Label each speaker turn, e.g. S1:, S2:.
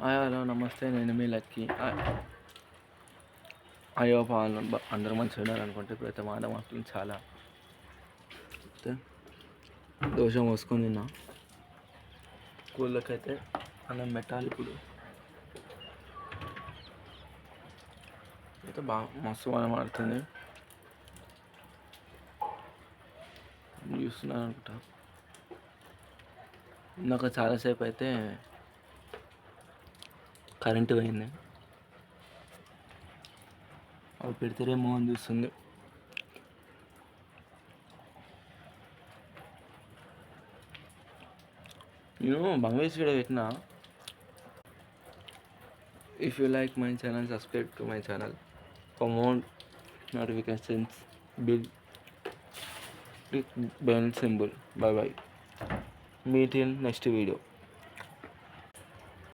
S1: Hi hello నమస్తే నేను మీ lucky. అయ్యో వాళ్ళు అందరూ మంచిగా ఉండాలనుకుంటే ఇప్పుడైతే మాట మాత్రం చాలా అయితే దోశ పోసుకొని తిన్నా. స్కూళ్ళకైతే అన్నం పెట్టాలి ఇప్పుడు. అయితే బాగా మస్తు బాగా మాడుతుంది చూస్తున్నాను అనుకుంటా. ఇందాక చాలాసేపు అయితే కరెంటు పోయింది, అవి పెడితేనేమో అని చూస్తుంది. నేను బంగ్లాదేశ్ వీడియో పెట్టిన. If you like my channel subscribe to my channel for more notifications. Bill click bell symbol. Bye bye. Meet in next video.